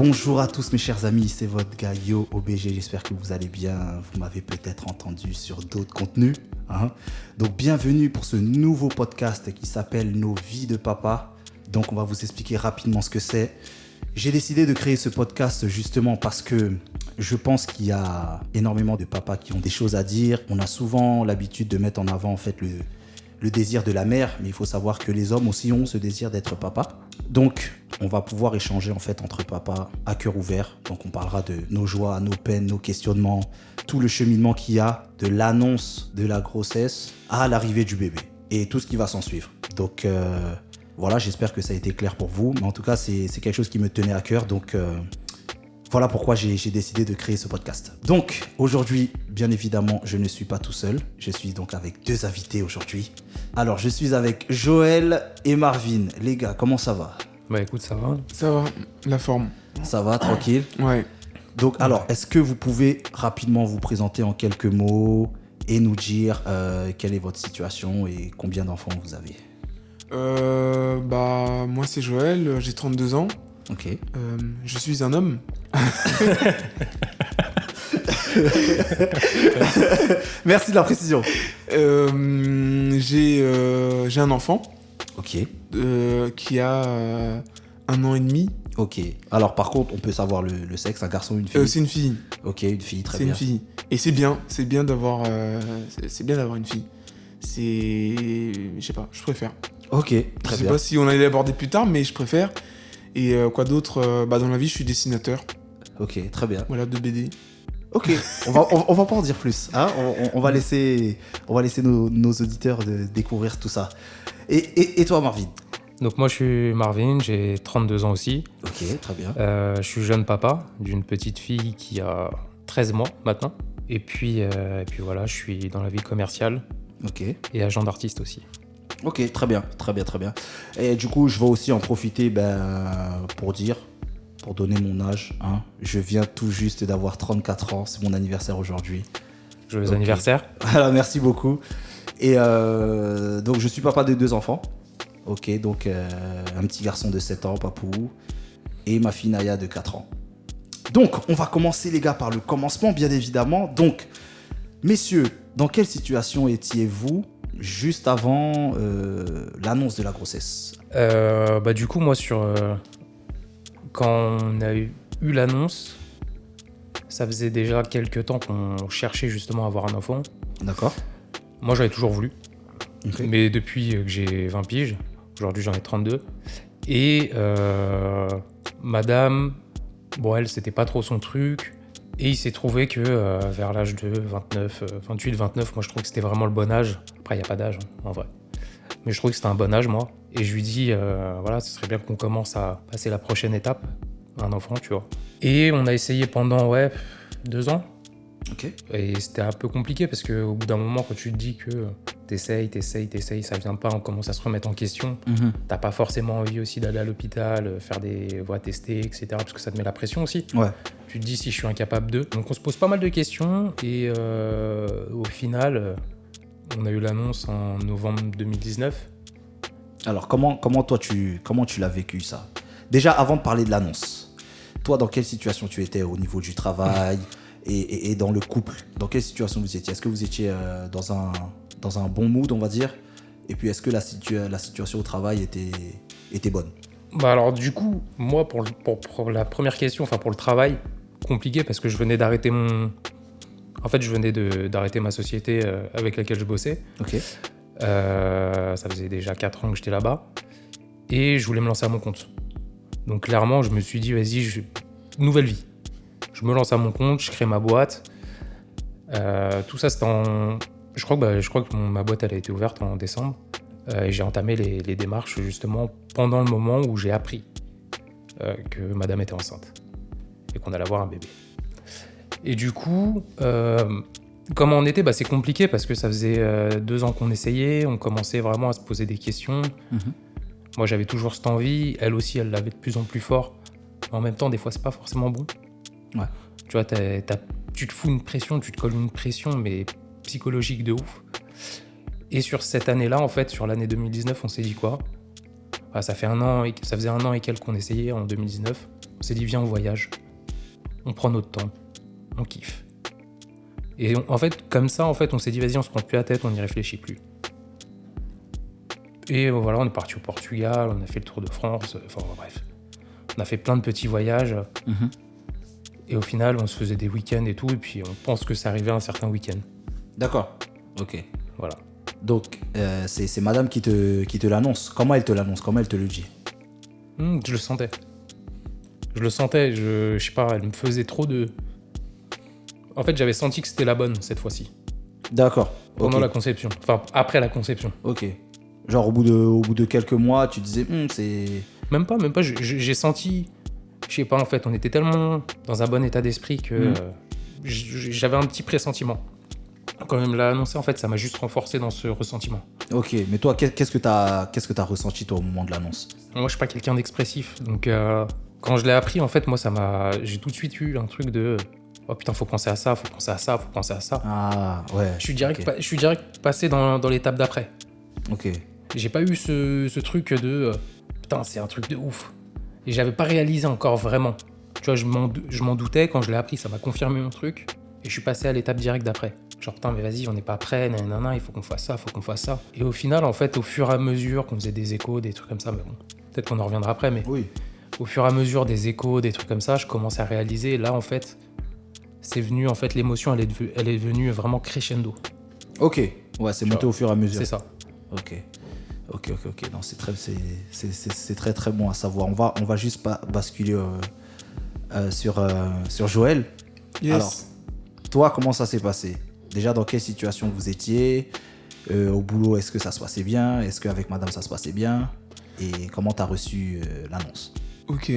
Bonjour à tous mes chers amis, c'est votre gars Yo OBG, j'espère que vous allez bien, vous m'avez peut-être entendu sur d'autres contenus. Donc bienvenue pour ce nouveau podcast qui s'appelle Nos vies de papa. Donc on va vous expliquer rapidement ce que c'est. J'ai décidé de créer ce podcast justement parce que je pense qu'il y a énormément de papas qui ont des choses à dire. On a souvent l'habitude de mettre en avant en fait le désir de la mère, mais il faut savoir que les hommes aussi ont ce désir d'être papa. Donc, on va pouvoir échanger en fait entre papas à cœur ouvert. Donc, on parlera de nos joies, nos peines, nos questionnements, tout le cheminement qu'il y a de l'annonce de la grossesse à l'arrivée du bébé et tout ce qui va s'en suivre. Donc, voilà, j'espère que ça a été clair pour vous. Mais en tout cas, c'est quelque chose qui me tenait à cœur. Donc, voilà pourquoi j'ai décidé de créer ce podcast. Donc, aujourd'hui, bien évidemment, je ne suis pas tout seul. Je suis donc avec deux invités aujourd'hui. Alors, je suis avec Joël et Marvin. Les gars, comment ça va ? Bah écoute, ça va. Ça va, la forme. Ça va, tranquille ? Ouais. Donc, alors, est-ce que vous pouvez rapidement vous présenter en quelques mots et nous dire quelle est votre situation et combien d'enfants vous avez ? Moi c'est Joël, j'ai 32 ans. Ok. Je suis un homme. Merci de la précision. J'ai un enfant Ok. qui a 1 an et demi. Ok. Alors, par contre, on peut savoir le sexe, un garçon ou une fille ? C'est une fille. Ok, une fille, très C'est bien. une fille. Et c'est bien d'avoir une fille. Je sais pas, je préfère. Ok, Je très sais bien. pas si on allait l'aborder plus tard, mais je préfère. Et quoi d'autre dans la vie, je suis dessinateur. Ok, très bien. Voilà, de BD. Ok, on va pas en dire plus. Hein, on va laisser nos auditeurs découvrir tout ça. Et toi, Marvin ? Donc moi je suis Marvin, j'ai 32 ans aussi. Ok, très bien. Je suis jeune papa d'une petite fille qui a 13 mois maintenant. Et puis voilà, je suis dans la vie commerciale Ok. et agent d'artiste aussi. Ok, très bien. Et du coup, je vais aussi en profiter pour donner mon âge. Hein. Je viens tout juste d'avoir 34 ans, c'est mon anniversaire aujourd'hui. Joyeux Ok. anniversaire. Voilà, merci beaucoup. Et donc, je suis papa de 2 enfants. Ok, donc un petit garçon de 7 ans, Papou, et ma fille Naya de 4 ans. Donc, on va commencer, les gars, par le commencement, bien évidemment. Donc, messieurs, dans quelle situation étiez-vous juste avant l'annonce de la grossesse ? Du coup moi quand on a eu l'annonce, ça faisait déjà quelques temps qu'on cherchait justement à avoir un enfant. D'accord. Moi j'avais toujours voulu, Ok. mais depuis que j'ai 20 piges, aujourd'hui j'en ai 32, et madame, bon elle c'était pas trop son truc, et il s'est trouvé que vers l'âge de 28-29, moi je trouve que c'était vraiment le bon âge. Après il n'y a pas d'âge en vrai, mais je trouve que c'était un bon âge moi, et je lui dis voilà, ce serait bien qu'on commence à passer la prochaine étape, un enfant tu vois. Et on a essayé pendant 2 ans. Ok. Et c'était un peu compliqué parce qu'au bout d'un moment, quand tu te dis que t'essayes, ça vient pas, on commence à se remettre en question. Mhm. T'as pas forcément envie aussi d'aller à l'hôpital, faire des voies testées, etc. Parce que ça te met la pression aussi. Ouais. Tu te dis si je suis incapable de. Donc on se pose pas mal de questions et au final, on a eu l'annonce en novembre 2019. Alors, comment toi, tu l'as vécu, ça ? Déjà, avant de parler de l'annonce, toi, dans quelle situation tu étais au niveau du travail et dans le couple ? Dans quelle situation vous étiez ? Est-ce que vous étiez dans un bon mood, on va dire ? Et puis, est-ce que la situation au travail était bonne ? Bah alors du coup, moi pour la première question, enfin pour le travail, compliqué parce que je venais d'arrêter d'arrêter ma société avec laquelle je bossais. Ok. Ça faisait déjà 4 ans que j'étais là-bas et je voulais me lancer à mon compte. Donc clairement, je me suis dit vas-y, nouvelle vie. Je me lance à mon compte, je crée ma boîte. Tout ça, c'était je crois que ma boîte elle a été ouverte en décembre. Et j'ai entamé les démarches justement pendant le moment où j'ai appris que madame était enceinte et qu'on allait avoir un bébé. Et du coup, comment on était ? C'est compliqué parce que ça faisait 2 ans qu'on essayait, on commençait vraiment à se poser des questions. Mhm. Moi j'avais toujours cette envie, elle aussi elle l'avait de plus en plus fort. En même temps, des fois c'est pas forcément bon. Ouais. Tu vois, tu te fous une pression, tu te colles une pression, mais psychologique de ouf. Et sur cette année-là, en fait, sur l'année 2019, on s'est dit quoi ? Ça faisait 1 an et quelques qu'on essayait en 2019. On s'est dit, viens, on voyage. On prend notre temps. On kiffe. Et en fait, comme ça, en fait, on s'est dit, vas-y, on se prend plus la tête, on n'y réfléchit plus. Et voilà, on est parti au Portugal, on a fait le tour de France, enfin bref. On a fait plein de petits voyages. Mhm. Et au final, on se faisait des week-ends et tout, et puis on pense que c'est arrivé un certain week-end. D'accord. Ok. Voilà. Donc, c'est madame qui te l'annonce. Comment elle te l'annonce? Comment elle te le dit? Je le sentais. Je sais pas, elle me faisait trop de... En fait, j'avais senti que c'était la bonne, cette fois-ci. D'accord. Pendant Ok. la conception. Enfin, après la conception. Ok. Genre, au bout de quelques mois, tu disais, c'est... Même pas. J'ai senti... Je sais pas, en fait, on était tellement dans un bon état d'esprit que j'avais un petit pressentiment. Quand elle me l'a annoncé, en fait, ça m'a juste renforcé dans ce ressentiment. Ok, mais toi, qu'est-ce que t'as ressenti, toi, au moment de l'annonce? Moi, je suis pas quelqu'un d'expressif, donc quand je l'ai appris, en fait, moi, j'ai tout de suite eu un truc de oh putain, faut penser à ça, faut penser à ça, faut penser à ça. Ah, ouais. Je suis direct, ok. je suis direct passé dans l'étape d'après. Ok. J'ai pas eu ce truc de putain, c'est un truc de ouf. Et j'avais pas réalisé encore vraiment. Tu vois, je m'en doutais, quand je l'ai appris, ça m'a confirmé mon truc, et je suis passé à l'étape directe d'après. Genre, putain, mais vas-y, on n'est pas prêt, nanana, il faut qu'on fasse ça, faut qu'on fasse ça. Et au final, en fait, au fur et à mesure qu'on faisait des échos, des trucs comme ça, mais bon, peut-être qu'on en reviendra après, mais Oui. au fur et à mesure des échos, des trucs comme ça, je commençais à réaliser, et là, en fait, c'est venu, en fait, l'émotion, elle est venue vraiment crescendo. Ok. Ouais, c'est monté au fur et à mesure. C'est ça. Ok. Non, c'est très très bon à savoir. On va juste basculer sur Joël. Yes. Alors, toi, comment ça s'est passé? Déjà, dans quelle situation vous étiez? Au boulot, est-ce que ça se passait bien? Est-ce qu'avec madame, ça se passait bien? Et comment t'as reçu l'annonce? Ok.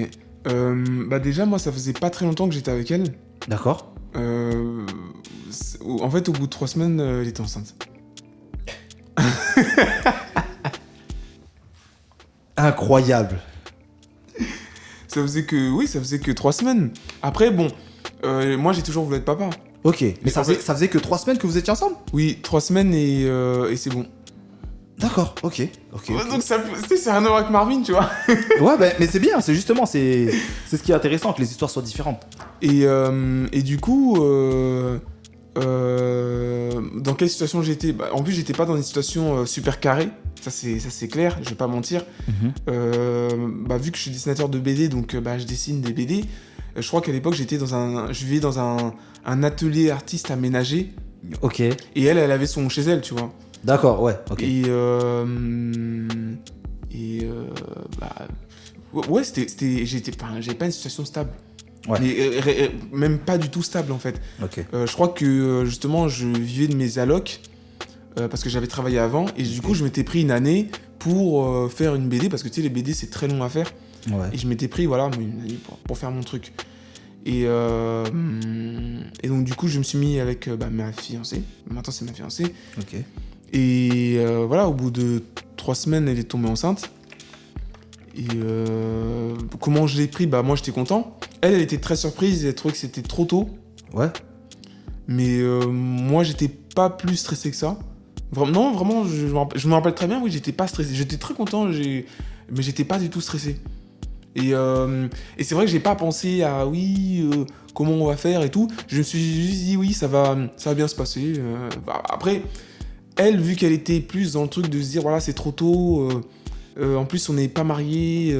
Bah déjà, moi, ça faisait pas très longtemps que j'étais avec elle. D'accord. En fait, au bout de 3 semaines, elle était enceinte. Incroyable. Ça faisait que 3 semaines. Après, bon, moi, j'ai toujours voulu être papa. Ok, mais Mais ça faisait que 3 semaines que vous étiez ensemble? Oui, 3 semaines et c'est bon. D'accord, ok. Donc, ça, c'est rien à voir avec Marvin, tu vois. Ouais, mais c'est bien, c'est justement, c'est ce qui est intéressant, que les histoires soient différentes. Et du coup, dans quelle situation j'étais? Bah, en plus, j'étais pas dans une situation super carrée. Ça c'est clair, je vais pas mentir. Vu que je suis dessinateur de BD, donc je dessine des BD. Je crois qu'à l'époque, je vivais dans un atelier artiste aménagé. Ok. Et elle avait son chez elle, tu vois. D'accord, ouais, ok. Ouais, j'avais pas une situation stable. Ouais. Mais, même pas du tout stable en fait. Ok. Je crois que justement je vivais de mes allocs parce que j'avais travaillé avant et du coup je m'étais pris une année pour faire une BD parce que tu sais les BD c'est très long à faire Ouais. et je m'étais pris une année pour faire mon truc. Et donc du coup je me suis mis avec ma fiancée. Maintenant c'est ma fiancée. Ok. Et au bout de 3 semaines elle est tombée enceinte. Et comment je l'ai pris? Moi j'étais content. Elle était très surprise, elle trouvait que c'était trop tôt. Ouais. Mais moi j'étais pas plus stressé que ça. Vraiment, je me rappelle très bien, oui, j'étais pas stressé. J'étais très content, mais j'étais pas du tout stressé. Et c'est vrai que j'ai pas pensé à comment on va faire et tout. Je me suis juste dit oui, ça va bien se passer. Après, elle, vu qu'elle était plus dans le truc de se dire voilà, c'est trop tôt. En plus, on n'est pas mariés.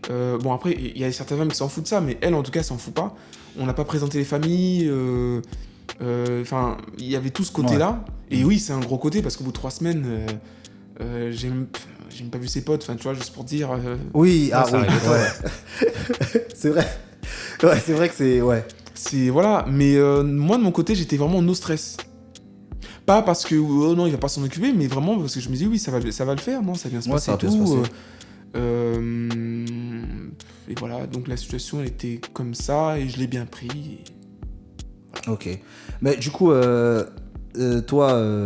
Après, il y a certaines femmes qui s'en foutent de ça, mais elle, en tout cas, elle s'en fout pas. On n'a pas présenté les familles. Il y avait tout ce côté-là. Et oui, c'est un gros côté parce qu'au bout de 3 semaines, j'ai même pas vu ses potes. Enfin, tu vois, juste pour dire. Oui, ça arrive, ouais. C'est vrai. Ouais, c'est vrai que c'est. Ouais. Voilà. Mais moi, de mon côté, j'étais vraiment no stress. Pas parce que non, il va pas s'en occuper, mais vraiment parce que je me dis oui, ça va le faire, non, ça va bien se passer ça va et bien se tout. passer. Et voilà, donc la situation elle était comme ça et je l'ai bien pris. Ok. Mais du coup, toi,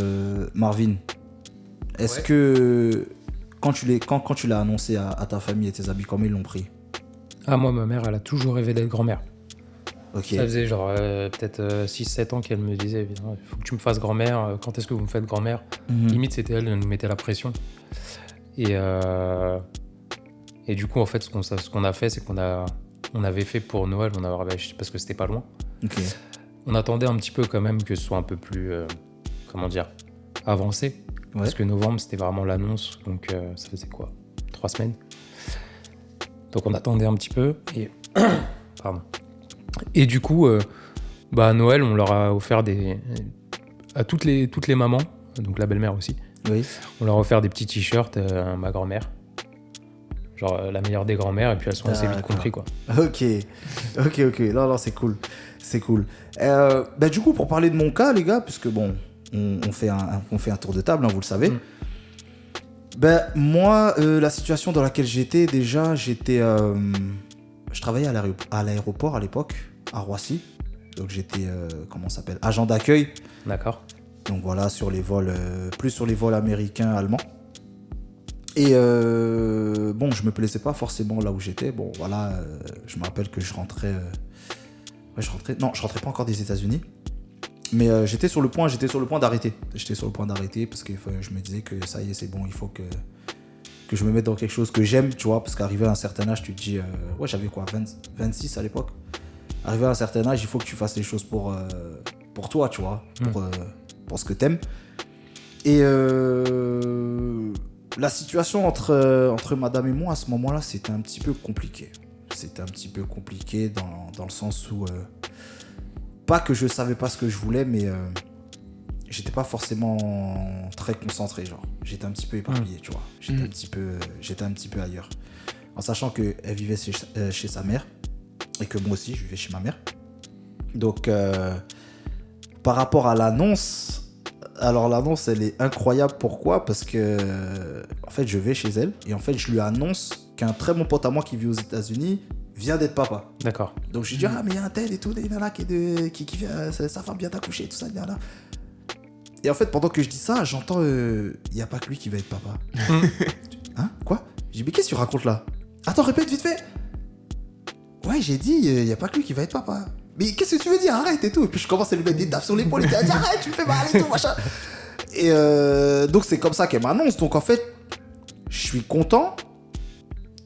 Marvin, est-ce que quand tu l'as annoncé à ta famille et tes amis, comment ils l'ont pris? Ah, moi, ma mère, elle a toujours rêvé d'être grand-mère. Ok. Ça faisait genre peut-être 6-7 ans qu'elle me disait il faut que tu me fasses grand-mère, quand est-ce que vous me faites grand-mère? Limite, c'était elle nous mettait la pression. Et du coup, en fait, ce qu'on a fait, c'est qu'on a On avait fait pour Noël, parce que c'était pas loin. Ok. On attendait un petit peu quand même que ce soit un peu plus, avancé. Ouais. Parce que novembre, c'était vraiment l'annonce. Donc, ça faisait quoi 3 semaines. Donc, on attendait un petit peu. Et, pardon. Et du coup, à Noël, on leur a offert à toutes les mamans, donc la belle-mère aussi, Oui. on leur a offert des petits t-shirts à ma grand-mère. Genre la meilleure des grand-mères, et puis elles sont assez vite D'accord. compris, quoi. Ok. Non, c'est cool. C'est cool. Du coup, pour parler de mon cas, les gars, puisque bon, on fait un tour de table, hein, vous le savez. Moi, la situation dans laquelle j'étais, je travaillais à l'aéroport à l'époque, à Roissy. Donc j'étais, agent d'accueil. D'accord. Donc voilà, sur les vols, plus sur les vols américains, allemands. Et je me plaisais pas forcément là où j'étais. Bon, voilà, je me rappelle que je rentrais pas encore des États-Unis. Mais j'étais sur le point d'arrêter. Parce que je me disais que ça y est, c'est bon, il faut que je me mette dans quelque chose que j'aime, tu vois. Parce qu'arrivé à un certain âge, tu te dis, j'avais quoi, 26 à l'époque. Arrivé à un certain âge, il faut que tu fasses les choses pour toi, tu vois, pour ce que t'aimes. Et la situation entre madame et moi à ce moment-là, c'était un petit peu compliqué. C'était un petit peu compliqué dans le sens où, pas que je savais pas ce que je voulais, mais j'étais pas forcément très concentré, genre. J'étais un petit peu éparpillé, tu vois. J'étais un petit peu ailleurs. En sachant qu'elle vivait chez sa mère. Et que moi aussi, je vivais chez ma mère. Donc, par rapport à l'annonce, alors l'annonce, elle est incroyable. Pourquoi ? Parce que, en fait, je vais chez elle et en fait, je lui annonce qu'un très bon pote à moi qui vit aux États-Unis vient d'être papa. D'accord. Donc, je lui dis, mais il y a un tel et tout, il y en a qui vient, sa femme vient d'accoucher, tout ça, il y en a. Et en fait, pendant que je dis ça, j'entends, il n'y a pas que lui qui va être papa. Hein ? Quoi ? Je dis, mais qu'est-ce que tu racontes là ? Attends, répète vite fait. Ouais, j'ai dit, il n'y a pas que lui qui va être papa. Mais qu'est-ce que tu veux dire ? Arrête et tout. Et puis je commence à lui mettre des tapes sur l'épaule et dit, arrête, tu me fais mal et tout, machin. Et donc c'est comme ça qu'elle m'annonce. Donc en fait, je suis content.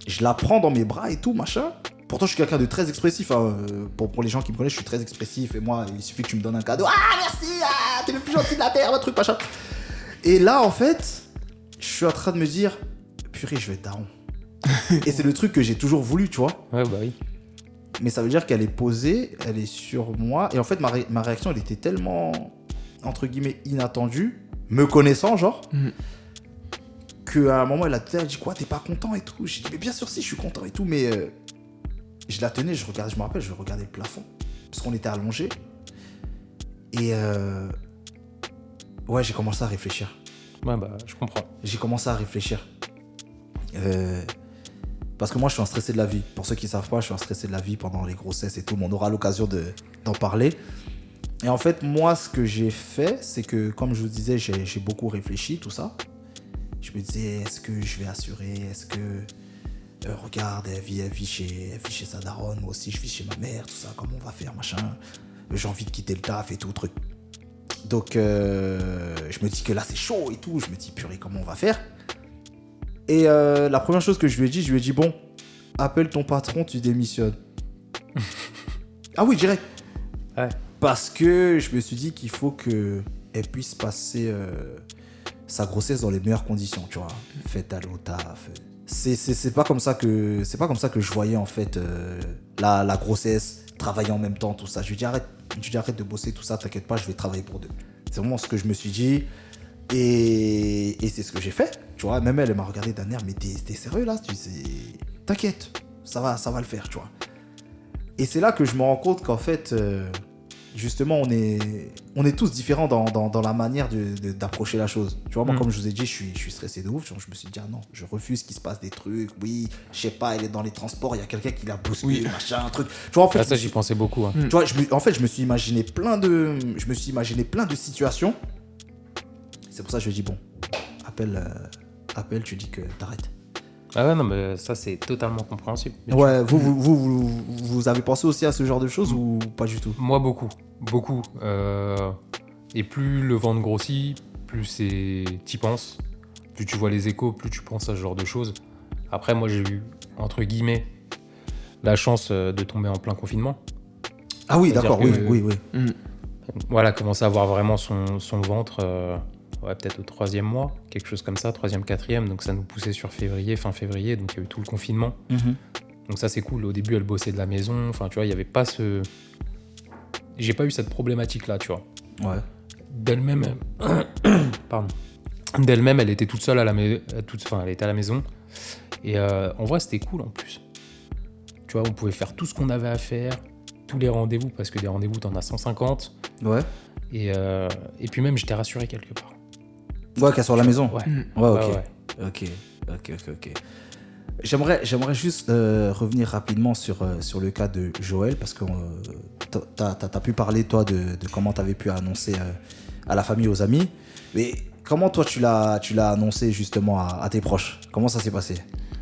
Je la prends dans mes bras et tout, machin. Pourtant, je suis quelqu'un de très expressif. Hein. Pour les gens qui me connaissent, je suis très expressif. Et moi, il suffit que tu me donnes un cadeau. Ah, merci, t'es le plus gentil de la terre, un truc, machin. Et là, en fait, je suis en train de me dire, purée, je vais être daron. Et c'est le truc que j'ai toujours voulu, tu vois. Ouais, bah oui. Mais ça veut dire qu'elle est posée, elle est sur moi. Et en fait, ma réaction, elle était tellement, entre guillemets, inattendue, me connaissant, genre, qu'à un moment, elle dit quoi, t'es pas content et tout. J'ai dit, mais bien sûr, si, je suis content et tout. Mais je la tenais, je me rappelle, je regardais le plafond. Parce qu'on était allongés. Et j'ai commencé à réfléchir. Ouais, bah, je comprends. J'ai commencé à réfléchir. Parce que moi, je suis un stressé de la vie. Pour ceux qui ne savent pas, je suis un stressé de la vie pendant les grossesses et tout. Mais on aura l'occasion d'en parler. Et en fait, moi, ce que j'ai fait, c'est que, comme je vous disais, j'ai beaucoup réfléchi, tout ça. Je me disais, est-ce que je vais assurer ? Est-ce que... regarde, elle vit chez sa daronne. Moi aussi, je vis chez ma mère, tout ça. Comment on va faire, machin ? J'ai envie de quitter le taf et tout, truc. Donc, je me dis que là, c'est chaud et tout. Je me dis, purée, comment on va faire ? Et la première chose que je lui ai dit, bon, appelle ton patron, tu démissionnes. Ah oui, direct. Ouais. Parce que je me suis dit qu'il faut qu'elle puisse passer sa grossesse dans les meilleures conditions, tu vois. Faites aller au taf. C'est pas comme ça que je voyais en fait la grossesse, travailler en même temps, tout ça. Je lui ai dit arrête de bosser, tout ça, t'inquiète pas, je vais travailler pour deux. C'est vraiment ce que je me suis dit. Et c'est ce que j'ai fait, tu vois. Même elle m'a regardé d'un air, mais t'es sérieux là ? T'inquiète, ça va le faire, tu vois. Et c'est là que je me rends compte qu'en fait, justement, on est tous différents dans la manière d'approcher la chose. Tu vois, moi, comme je vous ai dit, je suis stressé de ouf. Genre, je me suis dit, ah non, je refuse qu'il se passe des trucs. Oui, je sais pas, elle est dans les transports, il y a quelqu'un qui la bouscule, machin, un truc. Tu vois, en fait, ça, j'y pensais beaucoup. Hein. Tu vois, je me suis imaginé plein de situations. C'est pour ça que je lui ai dit, bon, appelle, tu dis que t'arrêtes. Ah ouais, non, mais ça, c'est totalement compréhensible. Ouais, vous avez pensé aussi à ce genre de choses ou pas du tout ? Moi, beaucoup. Et plus le ventre grossit, plus t'y penses. Plus tu vois les échos, plus tu penses à ce genre de choses. Après, moi, j'ai eu, entre guillemets, la chance de tomber en plein confinement. Ah oui, C'est-à-dire d'accord, que- oui. Voilà, commencer à voir vraiment son ventre, peut-être au 3e mois, quelque chose comme ça, 3e, 4e. Donc ça nous poussait sur février, fin février, donc il y a eu tout le confinement. Mhm. Donc ça, c'est cool. Au début, elle bossait de la maison. Enfin, tu vois, il n'y avait pas ce... J'ai pas eu cette problématique-là, tu vois. Ouais. D'elle-même... Pardon. D'elle-même, elle était toute seule à la maison. Enfin, elle était à la maison. Et en vrai, c'était cool, en plus. Tu vois, on pouvait faire tout ce qu'on avait à faire, tous les rendez-vous, parce que des rendez-vous, t'en as 150. Ouais. Et puis même, j'étais rassuré quelque part. Ouais, qu'elle soit à la maison. Ouais. Ouais, ok. Ouais. Ok. J'aimerais juste revenir rapidement sur le cas de Joël, parce que t'as pu parler, toi, de comment t'avais pu annoncer à la famille, aux amis. Mais comment, toi, tu l'as annoncé justement à tes proches? Comment ça s'est passé?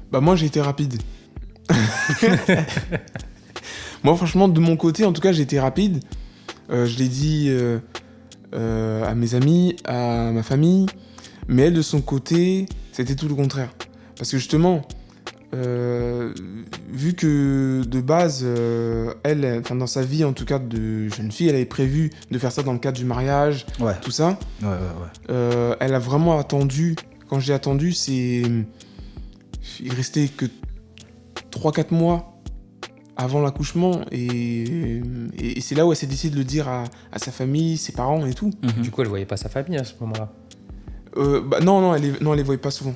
Bah moi j'ai été rapide. Moi franchement de mon côté en tout cas j'ai été rapide. Je l'ai dit à mes amis, à ma famille, mais elle de son côté c'était tout le contraire. Parce que justement, vu que de base elle, enfin dans sa vie en tout cas de jeune fille, elle avait prévu de faire ça dans le cadre du mariage, Ouais. tout ça. Ouais. Elle a vraiment attendu. Quand j'ai attendu, il restait que 3-4 mois avant l'accouchement et c'est là où elle s'est décidée de le dire à sa famille, ses parents et tout. Mhm. Du coup, elle voyait pas sa famille à ce moment-là. Non, elle les voyait pas souvent.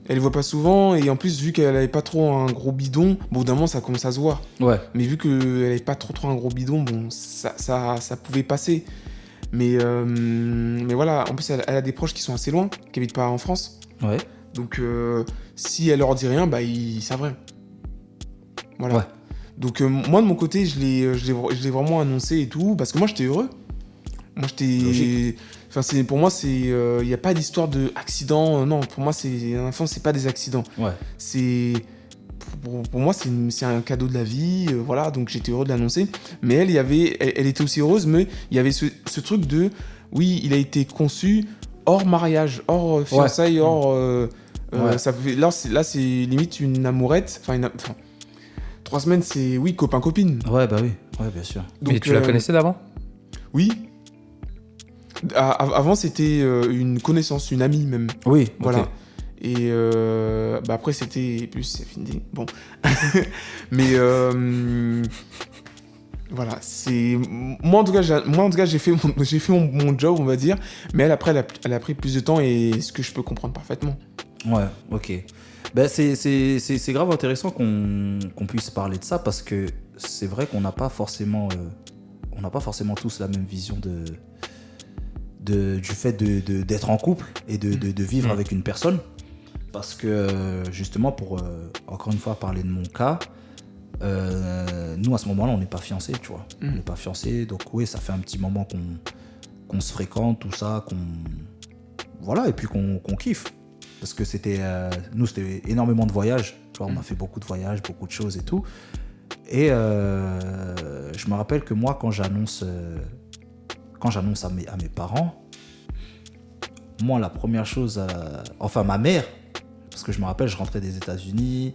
Elle les voit pas souvent et en plus vu qu'elle avait pas trop un gros bidon, bon d'un moment ça commence à se voir. Ouais. Mais vu qu'elle avait pas trop un gros bidon, bon ça pouvait passer. Mais voilà, en plus elle a des proches qui sont assez loin, qui habitent pas en France. Ouais. Donc si elle leur dit rien, bah ils savent rien. Voilà. Ouais. Donc moi de mon côté, je l'ai vraiment annoncé et tout, parce que moi j'étais heureux. Moi Logique. Enfin pour moi c'est, il y a pas d'histoire de accident. Non, pour moi un enfant c'est pas des accidents. Ouais. C'est pour moi c'est un cadeau de la vie, voilà. Donc j'étais heureux de l'annoncer. Mais elle était aussi heureuse, mais il y avait ce truc de, oui, il a été conçu hors mariage, hors fiançailles, hors. Ouais. Ça fait, là c'est limite une amourette. Enfin 3 semaines c'est oui copain-copine. Ouais, bah oui. Ouais, bien sûr. Mais Donc, tu la connaissais d'avant? Oui. Avant c'était une connaissance, une amie même. Oui, Voilà. ok. Et après c'était plus c'est fini. Bon. Mais voilà, c'est moi en tout cas j'ai fait mon job, on va dire, mais elle après elle a pris plus de temps et ce que je peux comprendre parfaitement. Ouais, ok. Ben, c'est grave intéressant qu'on puisse parler de ça, parce que c'est vrai qu'on n'a pas forcément tous la même vision du fait d'être en couple et de vivre avec une personne. Parce que justement, pour encore une fois parler de mon cas, nous à ce moment-là on n'est pas fiancés, tu vois. On n'est pas fiancés, donc oui, ça fait un petit moment qu'on se fréquente, tout ça, voilà, et puis qu'on kiffe. Parce que c'était énormément de voyages, tu vois, on a fait beaucoup de voyages, beaucoup de choses et tout. Et je me rappelle que moi, quand j'annonce à mes parents, moi, la première chose, enfin ma mère, parce que je me rappelle, je rentrais des États-Unis,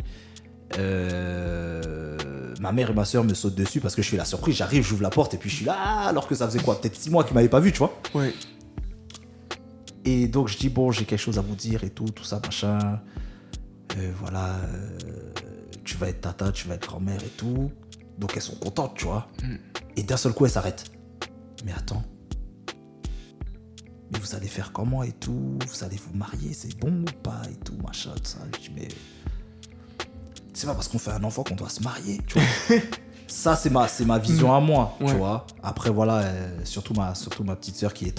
ma mère et ma soeur me sautent dessus parce que je fais la surprise, j'arrive, j'ouvre la porte et puis je suis là, alors que ça faisait quoi, peut-être 6 mois qu'ils m'avaient pas vu, tu vois. Ouais. Et donc je dis, bon, j'ai quelque chose à vous dire et tout ça, machin. Voilà, tu vas être tata, tu vas être grand-mère et tout. Donc elles sont contentes, tu vois. Et d'un seul coup, elles s'arrêtent. Mais attends. Mais vous allez faire comment et tout? Vous allez vous marier, c'est bon ou pas et tout, machin, tout ça. Je dis, mais c'est pas parce qu'on fait un enfant qu'on doit se marier, tu vois. Ça, c'est ma vision à moi, tu vois. Après, voilà, surtout ma petite sœur qui est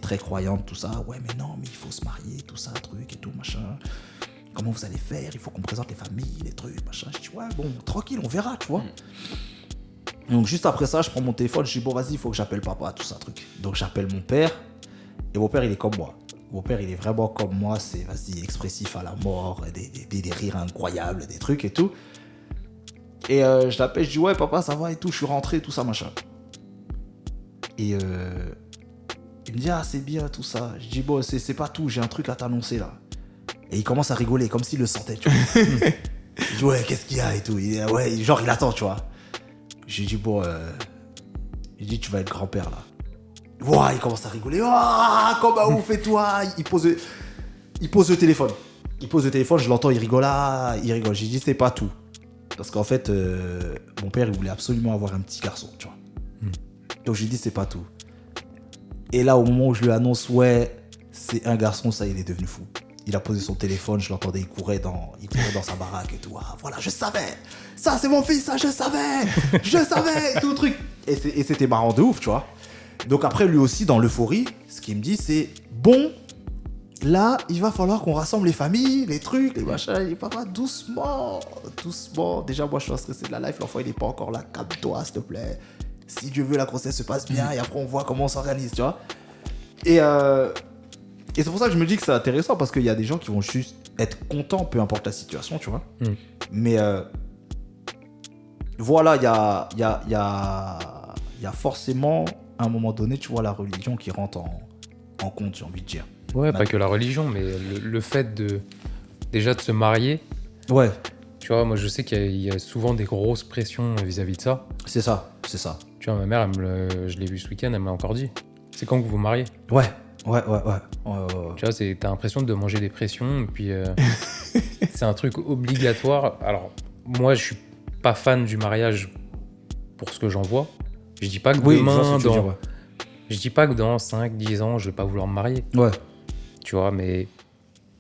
très croyante, tout ça. Ouais, mais non, mais il faut se marier, tout ça, truc et tout, machin. Comment vous allez faire? Il faut qu'on présente les familles, les trucs, machin. Je dis, ouais, bon, tranquille, on verra, tu vois. Donc, juste après ça, je prends mon téléphone, je dis, bon, vas-y, il faut que j'appelle papa, tout ça, truc. Donc, j'appelle mon père. Et mon père, il est comme moi. Mon père, il est vraiment comme moi. C'est, vas-y, expressif à la mort, des rires incroyables, des trucs et tout. Et je l'appelle, je dis, ouais, papa, ça va et tout, je suis rentré, tout ça, machin. Et il me dit, ah, c'est bien, tout ça. Je dis, bon, c'est pas tout, j'ai un truc à t'annoncer, là. Et il commence à rigoler, comme s'il le sentait, tu vois. Je dis, ouais, qu'est-ce qu'il y a et tout. Ouais, genre, il attend, tu vois. J'ai dit, bon, il dit, tu vas être grand-père, là. Ouah, il commence à rigoler. Ouah, comme un ouf et toi. Il pose le téléphone. Je l'entends, il rigole. J'ai dit, c'est pas tout. Parce qu'en fait, mon père, il voulait absolument avoir un petit garçon, tu vois. Donc, j'ai dit, c'est pas tout. Et là, au moment où je lui annonce, ouais, c'est un garçon, ça, il est devenu fou. Il a posé son téléphone, je l'entendais, il courait dans sa baraque et tout. Ah, voilà, je savais. Ça, c'est mon fils, ça, je savais. Tout le truc. Et c'était marrant de ouf, tu vois. Donc après, lui aussi, dans l'euphorie, ce qu'il me dit, c'est bon, là, il va falloir qu'on rassemble les familles, les trucs, les machins. Il dit, papa, doucement. Déjà, moi, je suis stressé de la life. L'enfant, il n'est pas encore là. Calme-toi, s'il te plaît. Si Dieu veut, la grossesse se passe bien. Et après, on voit comment on s'organise, tu vois. Et c'est pour ça que je me dis que c'est intéressant, parce qu'il y a des gens qui vont juste être contents, peu importe la situation, tu vois. Mais voilà, il y a forcément, à un moment donné, tu vois, la religion qui rentre en compte, j'ai envie de dire. Ouais, pas que la religion, mais le fait déjà de se marier. Ouais. Tu vois, moi je sais qu'il y a souvent des grosses pressions vis-à-vis de ça. C'est ça. Tu vois, ma mère, je l'ai vu ce week-end, elle m'a encore dit. C'est quand que vous vous mariez? Ouais. Tu vois, t'as l'impression de manger des pressions, et puis c'est un truc obligatoire. Alors, moi, je suis pas fan du mariage pour ce que j'en vois. Je dis pas que demain, je dis pas que dans 5-10 ans, je vais pas vouloir me marier. Ouais. Tu vois, mais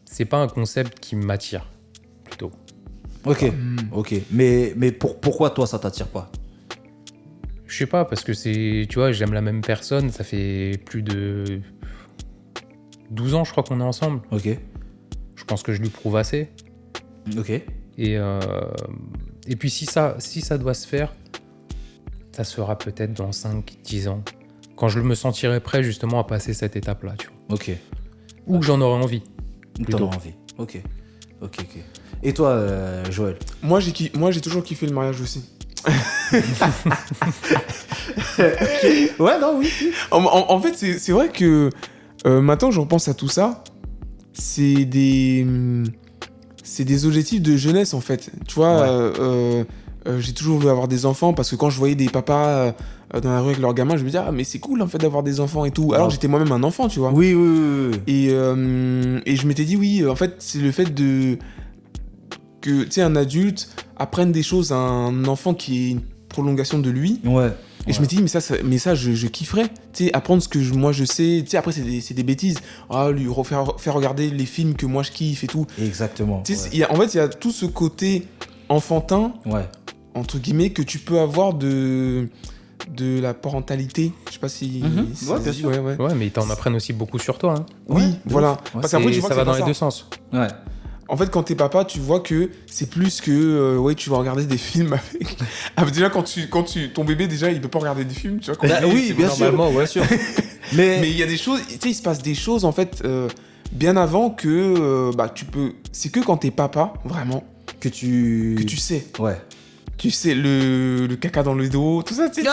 c'est pas un concept qui m'attire, plutôt. Ok. Mais pourquoi toi, ça t'attire pas? Je sais pas, parce que tu vois, j'aime la même personne, ça fait plus de 12 ans, je crois qu'on est ensemble. Ok. Je pense que je lui prouve assez. Ok. Et puis si ça doit se faire, ça se fera peut-être dans 5-10 ans. Quand je me sentirai prêt justement à passer cette étape-là, tu vois. Ok. Ou que j'en aurai envie. T'en auras envie. Ok. Et toi, Joël? Moi, j'ai toujours kiffé le mariage aussi. Ouais, non, oui. En fait, c'est vrai que maintenant je repense à tout ça, c'est des objectifs de jeunesse en fait. Tu vois, j'ai toujours voulu avoir des enfants parce que quand je voyais des papas dans la rue avec leurs gamins, je me disais mais c'est cool en fait d'avoir des enfants et tout. Alors j'étais moi-même un enfant, tu vois. Oui. Et je m'étais dit oui, en fait c'est le fait que tu sais un adulte apprenne des choses à un enfant qui est une prolongation de lui. Ouais. Et je m'étais dit, mais ça je kifferais. Tu sais, apprendre ce que moi je sais. Tu sais, après, c'est des bêtises. Lui faire regarder les films que moi je kiffe et tout. Exactement. Tu sais, en fait, il y a tout ce côté enfantin, entre guillemets, que tu peux avoir de la parentalité. Je sais pas si. Ouais, bien sûr. Ouais, mais ils t'en apprennent aussi beaucoup sur toi. Hein. Oui, voilà. Parce qu'après, tu vois ça va dans les deux sens. Ouais. En fait, quand t'es papa, tu vois que c'est plus que tu vas regarder des films avec. Déjà, quand ton bébé déjà, il peut pas regarder des films, tu vois. Oui, bien sûr. Ouais, sûr. Mais il y a des choses, tu sais, il se passe des choses en fait bien avant que tu peux. C'est que quand t'es papa, vraiment, que tu sais. Ouais. Tu sais, le caca dans le dos, tout ça, tu sais.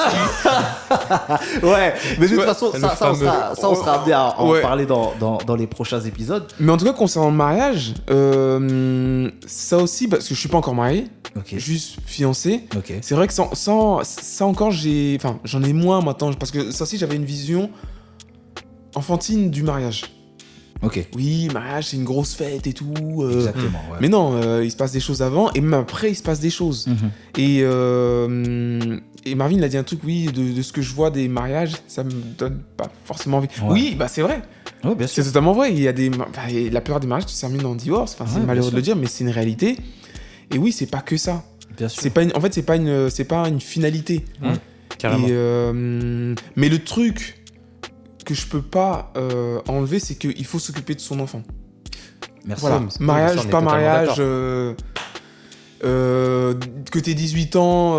Ouais, mais de toute façon, on sera amené à en parler dans les prochains épisodes. Mais en tout cas, concernant le mariage, ça aussi, parce que je suis pas encore marié, juste fiancé. C'est vrai que ça encore, j'en ai moins maintenant, parce que ça aussi, j'avais une vision enfantine du mariage. Oui, mariage, c'est une grosse fête et tout. Exactement, ouais. Mais non, il se passe des choses avant et même après, il se passe des choses. Et Marvin, il a dit un truc, oui, de ce que je vois des mariages, ça me donne pas forcément envie. Ouais. Oui, c'est vrai. Ouais, bien sûr. C'est totalement vrai. Il y a la plupart des mariages se terminent en divorce. C'est malheureux de le dire, mais c'est une réalité. Et oui, c'est pas que ça. Bien sûr. En fait, c'est pas une finalité. Carrément. Mais le truc que je peux pas enlever, c'est qu'il faut s'occuper de son enfant. Merci. Voilà. Mariage, pas mariage, que t'aies 18 ans,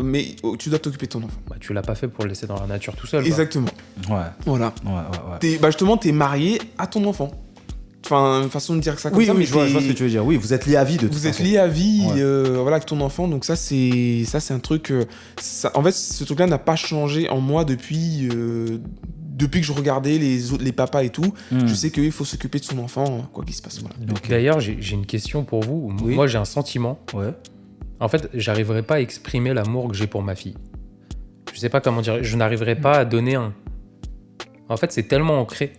mais tu dois t'occuper de ton enfant. Tu l'as pas fait pour le laisser dans la nature tout seul. Exactement. Ouais. Voilà. Ouais. Justement, t'es marié à ton enfant. Enfin, une façon de dire ça comme ça. Oui, je vois ce que tu veux dire. Oui, vous êtes liés à vie de toute façon. Vous êtes liés à vie, avec ton enfant. Donc ça, c'est un truc. En fait, ce truc-là n'a pas changé en moi depuis depuis que je regardais les papas et tout, je sais qu'il faut s'occuper de son enfant, quoi qu'il se passe. Voilà. Donc, d'ailleurs, j'ai une question pour vous. Oui. Moi, j'ai un sentiment. Ouais. En fait, j'arriverai pas à exprimer l'amour que j'ai pour ma fille. Je sais pas comment dire. Je n'arriverai pas à donner un. En fait, c'est tellement ancré.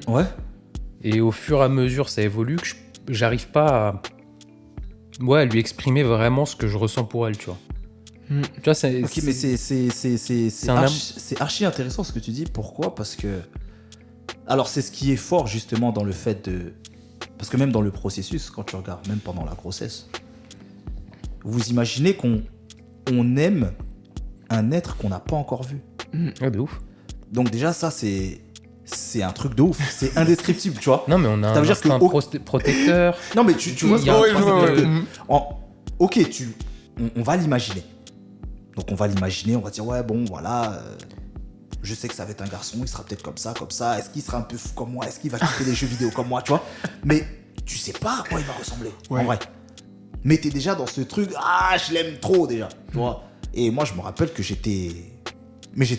Ouais. Et au fur et à mesure, ça évolue que j'arrive pas à lui exprimer vraiment ce que je ressens pour elle, tu vois. Tu vois, c'est... Ok, mais un c'est archi intéressant ce que tu dis. Pourquoi ? Parce que... Alors, c'est ce qui est fort, justement, dans le fait de... Parce que même dans le processus, quand tu regardes, même pendant la grossesse, vous imaginez qu'on aime un être qu'on n'a pas encore vu. Ouais, de ouf. Donc déjà, ça, c'est un truc de ouf. C'est indescriptible, tu vois. Non, mais on a Ça veut un dire que instinct protecteur. Non, mais tu vois ce Il y a que un je veux dire, truc c'est de- que ok, on va l'imaginer. Donc on va l'imaginer, on va dire ouais bon voilà, je sais que ça va être un garçon, il sera peut-être comme ça, est-ce qu'il sera un peu fou comme moi, est-ce qu'il va kiffer les jeux vidéo comme moi, tu vois. Mais tu sais pas à quoi il va ressembler, en vrai. Mais t'es déjà dans ce truc, je l'aime trop déjà, tu vois. Et moi je me rappelle que j'étais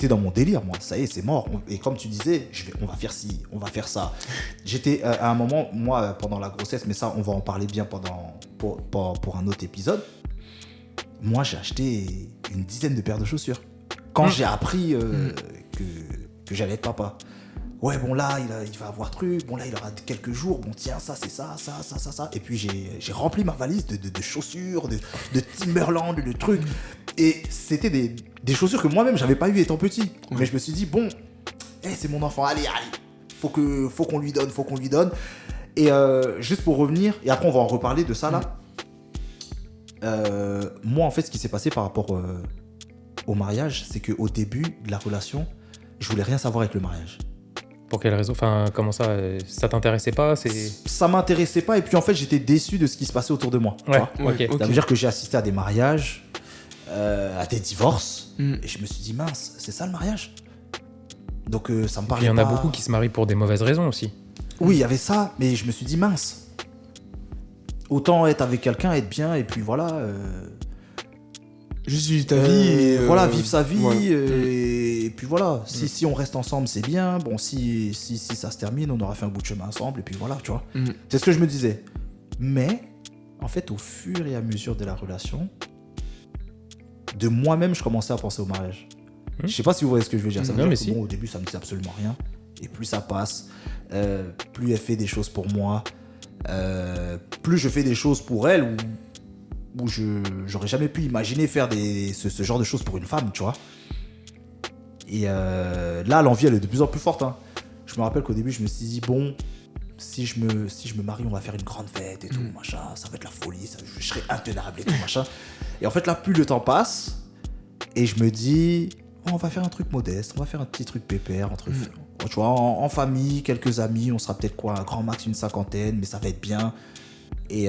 dans mon délire, moi, ça y est, c'est mort. Et comme tu disais, on va faire ci, on va faire ça. J'étais à un moment, moi, pendant la grossesse, mais ça, on va en parler bien pour un autre épisode. Moi, j'ai acheté une dizaine de paires de chaussures. Quand j'ai appris que j'allais être papa. Ouais, bon, là, il va avoir truc. Bon, là, il aura quelques jours. Bon, tiens, ça, c'est ça. Et puis, j'ai rempli ma valise de chaussures, de Timberland, de trucs. Et c'était des chaussures que moi-même, j'avais pas eu étant petit. Mais je me suis dit, bon, c'est mon enfant. Allez. Faut qu'on lui donne. Et juste pour revenir, et après, on va en reparler de ça, là. Moi, en fait, ce qui s'est passé par rapport au mariage, c'est qu'au début de la relation, je voulais rien savoir avec le mariage. Pour quelle raison ? Enfin, comment ça ? Ça t'intéressait pas ? Ça m'intéressait pas, et puis en fait, j'étais déçu de ce qui se passait autour de moi. tu vois. Ok. Ça veut dire que j'ai assisté à des mariages, à des divorces, et je me suis dit, mince, c'est ça le mariage ? Donc ça me parlait Il y en pas. a beaucoup qui se marient pour des mauvaises raisons aussi. Oui, il y avait ça, mais je me suis dit, mince. Autant être avec quelqu'un, être bien, et puis voilà. Juste vivre ta vie. Et, voilà, vivre sa vie. voilà. Et puis voilà. Si on reste ensemble, c'est bien. Bon, si ça se termine, on aura fait un bout de chemin ensemble. Et puis voilà, tu vois. C'est ce que je me disais. Mais, en fait, au fur et à mesure de la relation, de moi-même, je commençais à penser au mariage. Je sais pas si vous voyez ce que je veux dire. Ça veut Non, dire mais que, si. bon, au début, ça me disait absolument rien. Et plus ça passe, plus elle fait des choses pour moi. Plus je fais des choses pour elle où j'aurais jamais pu imaginer faire ce genre de choses pour une femme, tu vois. Et là, l'envie, elle est de plus en plus forte. Hein. Je me rappelle qu'au début, je me suis dit, bon, si je me marie, on va faire une grande fête et tout, machin, ça va être la folie, je serai intenable et tout, machin. Et en fait, là, plus le temps passe, et je me dis, on va faire un truc modeste, on va faire un petit truc pépère, entre tu vois, en famille, quelques amis, on sera peut-être quoi, un grand max, une cinquantaine, mais ça va être bien. Et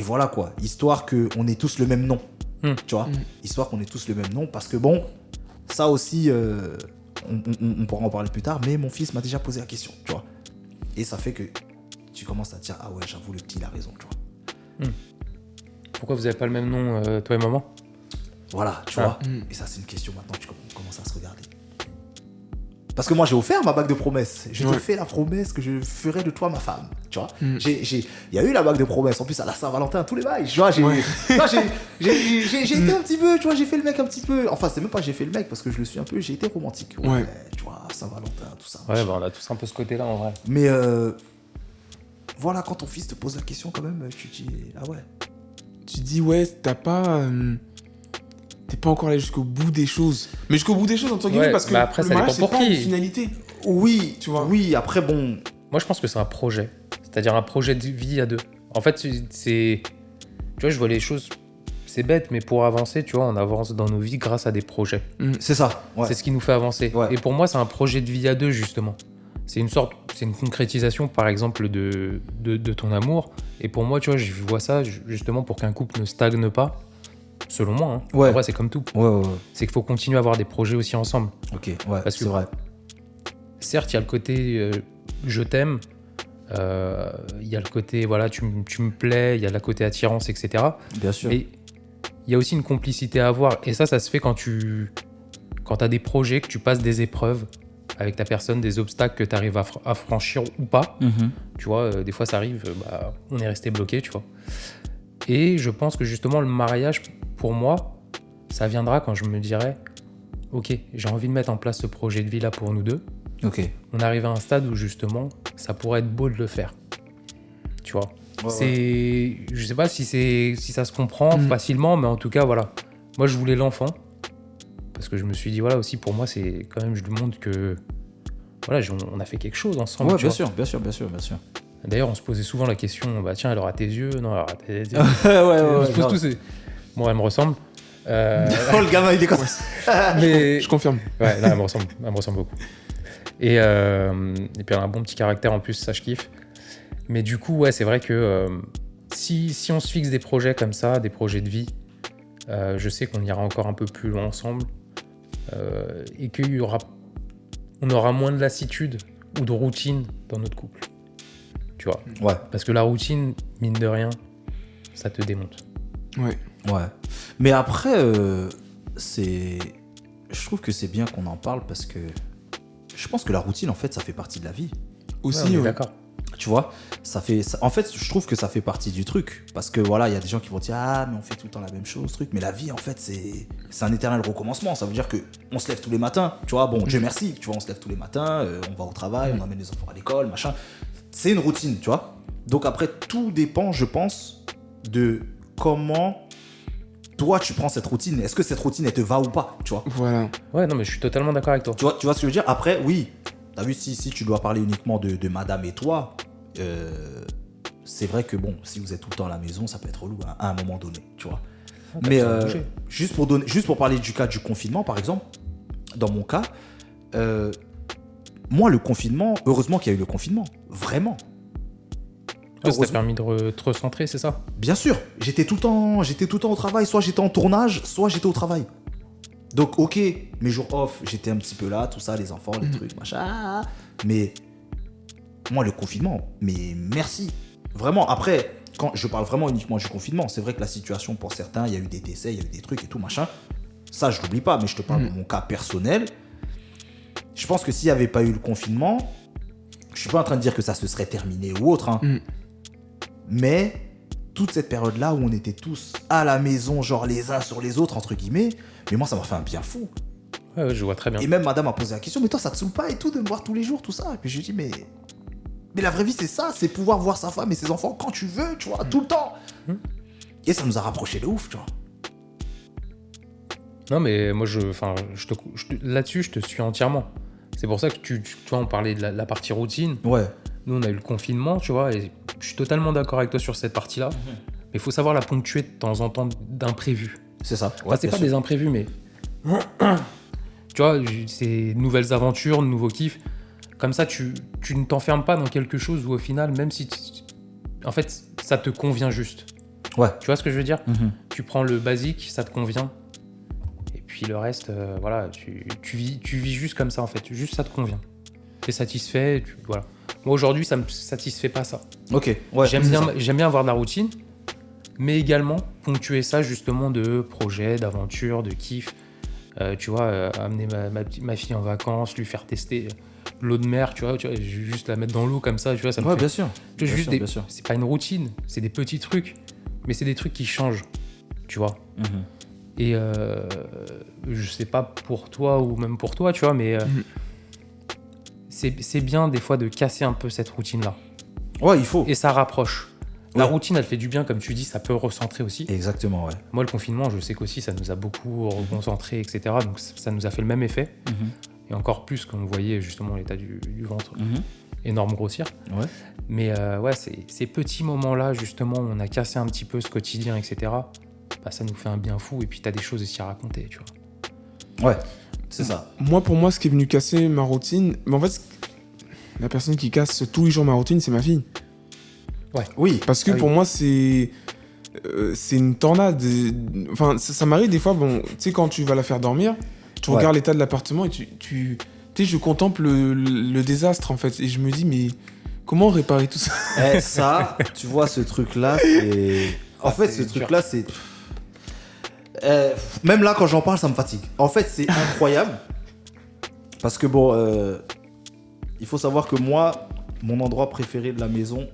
voilà quoi, histoire qu'on ait tous le même nom, tu vois, histoire qu'on ait tous le même nom, parce que bon, ça aussi, on pourra en parler plus tard, mais mon fils m'a déjà posé la question, tu vois. Et ça fait que tu commences à te dire, ah ouais, j'avoue, le petit, il a raison, tu vois. Pourquoi vous avez pas le même nom, toi et maman ? Voilà, tu vois. Et ça, c'est une question maintenant, tu commences à se regarder. Parce que moi, j'ai offert ma bague de promesse. Je te fais la promesse que je ferai de toi ma femme, tu vois. Il y a eu la bague de promesse. En plus, à la Saint-Valentin, tous les bails. Tu vois, j'ai été un petit peu, tu vois, j'ai fait le mec un petit peu. Enfin, c'est même pas j'ai fait le mec parce que je le suis un peu, j'ai été romantique. Ouais. Tu vois, Saint-Valentin, tout ça. Ouais, bah on a tous un peu ce côté-là en vrai. Mais voilà, quand ton fils te pose la question, quand même, tu te dis, ah ouais. Tu te dis, ouais, t'es pas encore allé jusqu'au bout des choses. Mais jusqu'au bout des choses, entre guillemets, parce que après, le ça mariage, dépend c'est pour pas qui. une finalité. Oui, tu vois. Oui, après, bon. Moi, je pense que c'est un projet. C'est-à-dire un projet de vie à deux. En fait, c'est... Tu vois, je vois les choses... C'est bête, mais pour avancer, tu vois, on avance dans nos vies grâce à des projets. C'est ça. Ouais. C'est ce qui nous fait avancer. Ouais. Et pour moi, c'est un projet de vie à deux, justement. C'est une concrétisation, par exemple, de ton amour. Et pour moi, tu vois, je vois ça justement pour qu'un couple ne stagne pas. Selon moi, hein. Ouais. En vrai, c'est comme tout. Ouais. C'est qu'il faut continuer à avoir des projets aussi ensemble. Ok, ouais, Parce que- c'est vrai. Certes, il y a le côté je t'aime, il y a le côté voilà, tu me plais, il y a le côté attirance, etc. Bien sûr. Mais il y a aussi une complicité à avoir. Et ça se fait quand quand tu as des projets, que tu passes des épreuves avec ta personne, des obstacles que tu arrives à franchir ou pas. Tu vois, des fois ça arrive, on est resté bloqué, tu vois. Et je pense que justement le mariage, pour moi, ça viendra quand je me dirai ok, j'ai envie de mettre en place ce projet de vie là pour nous deux. Ok. On arrive à un stade où justement ça pourrait être beau de le faire, tu vois. Je sais pas si ça se comprend facilement, mais en tout cas voilà, moi je voulais l'enfant parce que je me suis dit voilà, aussi pour moi c'est quand même, je lui montre que voilà, on a fait quelque chose ensemble. Ouais, tu bien vois. sûr. D'ailleurs on se posait souvent la question, tiens, elle aura tes yeux, non, elle aura tes yeux. On se pose tous bon, elle me ressemble. Oh, le gamin il est comme ça. Mais Je confirme. ouais, non, elle me ressemble beaucoup. Et puis elle a un bon petit caractère en plus, ça je kiffe. Mais du coup, ouais, c'est vrai que si on se fixe des projets comme ça, des projets de vie, je sais qu'on ira encore un peu plus loin ensemble et on aura moins de lassitude ou de routine dans notre couple. Tu vois. Ouais. Parce que la routine, mine de rien, ça te démonte. Ouais. Mais après, je trouve que c'est bien qu'on en parle parce que je pense que la routine, en fait, ça fait partie de la vie. Aussi, on est ouais. d'accord. Tu vois, en fait, je trouve que ça fait partie du truc. Parce que voilà, il y a des gens qui vont dire ah, mais on fait tout le temps la même chose, truc. Mais la vie, en fait, c'est un éternel recommencement. Ça veut dire qu'on se lève tous les matins. Tu vois, bon, Dieu merci. Tu vois, on se lève tous les matins, on va au travail, on emmène les enfants à l'école, machin. C'est une routine, tu vois. Donc après, tout dépend, je pense, de comment toi tu prends cette routine. Est-ce que cette routine, elle te va ou pas, tu vois. Voilà. Ouais, non, mais je suis totalement d'accord avec toi. Tu vois ce que je veux dire. Après, oui, t'as vu, si tu dois parler uniquement de madame et toi, c'est vrai que bon, si vous êtes tout le temps à la maison, ça peut être relou à un moment donné, tu vois. Mais juste pour parler du cas du confinement, par exemple, dans mon cas, moi, le confinement, heureusement qu'il y a eu le confinement, vraiment. Ouais, ça t'a permis de te recentrer, c'est ça? Bien sûr, j'étais tout le temps au travail, soit j'étais en tournage, soit j'étais au travail. Donc ok, mes jours off, j'étais un petit peu là, tout ça, les enfants, les trucs, machin. Mais moi, le confinement, mais merci. Vraiment, après, quand je parle vraiment uniquement du confinement, c'est vrai que la situation pour certains, il y a eu des décès, il y a eu des trucs et tout, machin. Ça, je l'oublie pas, mais je te parle de mon cas personnel. Je pense que s'il n'y avait pas eu le confinement, je suis pas en train de dire que ça se serait terminé ou autre, hein. Mais toute cette période-là où on était tous à la maison, genre les uns sur les autres, entre guillemets, mais moi, ça m'a fait un bien fou. Ouais, je vois très bien. Et même madame a posé la question, mais toi, ça te saoule pas et tout de me voir tous les jours, tout ça? Et puis je lui dis, mais la vraie vie, c'est ça, c'est pouvoir voir sa femme et ses enfants quand tu veux, tu vois, tout le temps. Et ça nous a rapprochés de ouf, tu vois. Non, mais moi, là-dessus, je te suis entièrement. C'est pour ça que tu vois, on parlait de la partie routine. Ouais. Nous, on a eu le confinement, tu vois, et je suis totalement d'accord avec toi sur cette partie-là. Mais il faut savoir la ponctuer de temps en temps d'imprévus. C'est ça. Enfin, c'est pas des imprévus, mais tu vois, c'est de nouvelles aventures, de nouveaux kiffs. Comme ça, tu ne t'enfermes pas dans quelque chose où au final, même si en fait, ça te convient juste. Ouais. Tu vois ce que je veux dire? Tu prends le basique, ça te convient. Et puis le reste, voilà, tu vis juste comme ça en fait. Juste ça te convient. T'es satisfait, voilà. Moi aujourd'hui, ça me satisfait pas ça. Ok. Ouais. J'aime bien avoir de la routine, mais également ponctuer ça justement de projets, d'aventures, de kiff. Tu vois, amener ma fille en vacances, lui faire tester l'eau de mer, tu vois, juste la mettre dans l'eau comme ça, tu vois, ça me fait... bien sûr. Bien sûr. C'est pas une routine, c'est des petits trucs, mais c'est des trucs qui changent, tu vois. Et je sais pas pour toi ou même pour toi, tu vois, mais c'est bien des fois de casser un peu cette routine-là. Ouais, il faut. Et ça rapproche. La routine, elle fait du bien, comme tu dis, ça peut recentrer aussi. Exactement, ouais. Moi, le confinement, je sais qu'aussi, ça nous a beaucoup reconcentrés, etc. Donc, ça nous a fait le même effet. Et encore plus quand on voyait justement l'état du ventre énorme grossir. Ouais. Mais ouais, ces petits moments-là, justement, où on a cassé un petit peu ce quotidien, etc., bah, ça nous fait un bien fou. Et puis, t'as des choses aussi à raconter, tu vois. Ouais, c'est ça. Moi, pour moi, ce qui est venu casser ma routine... Mais en fait, la personne qui casse tous les jours ma routine, c'est ma fille. Ouais. Oui. Parce que pour moi, c'est une tornade. Enfin, ça m'arrive des fois, bon, tu sais, quand tu vas la faire dormir, tu regardes l'état de l'appartement et tu sais, je contemple le désastre, en fait. Et je me dis, mais comment réparer tout ça? Ça, tu vois, ce truc-là, c'est... En fait, ce truc-là, c'est... Même là, quand j'en parle, ça me fatigue. En fait, c'est incroyable. Parce que bon, il faut savoir que moi, mon endroit préféré de la maison,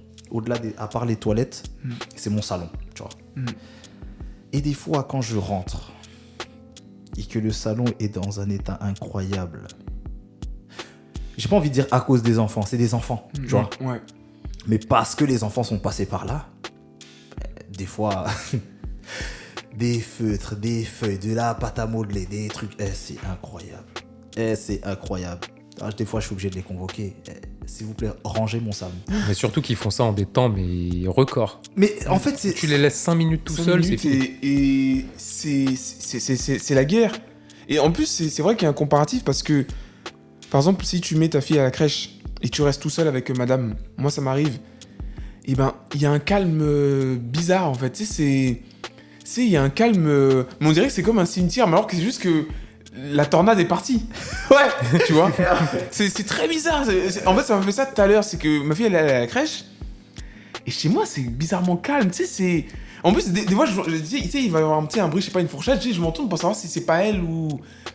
à part les toilettes, c'est mon salon, tu vois. Et des fois, quand je rentre et que le salon est dans un état incroyable, j'ai pas envie de dire à cause des enfants, c'est des enfants, tu vois. Ouais. Mais parce que les enfants sont passés par là, des fois, des feutres, des feuilles, de la pâte à modeler, des trucs, c'est incroyable. C'est incroyable. Alors, des fois, je suis obligé de les convoquer. S'il vous plaît, rangez mon salon. Mais surtout qu'ils font ça en des temps, mais records. Mais en fait, c'est... Tu les laisses 5 minutes tout seuls, c'est fini. Et c'est la guerre. Et en plus, c'est vrai qu'il y a un comparatif parce que, par exemple, si tu mets ta fille à la crèche et tu restes tout seul avec madame, moi ça m'arrive, et ben, il y a un calme bizarre en fait. Tu sais, il y a un calme. Mais on dirait que c'est comme un cimetière, mais alors que c'est juste que la tornade est partie. Ouais, tu vois. C'est très bizarre. En fait, ça m'a fait ça tout à l'heure. C'est que ma fille, elle est à la crèche. Et chez moi, c'est bizarrement calme. Tu sais, c'est. En plus, des fois, tu sais, il va y avoir un bruit, je sais pas, une fourchette. Tu sais, je m'entourne pour savoir si c'est pas elle ou.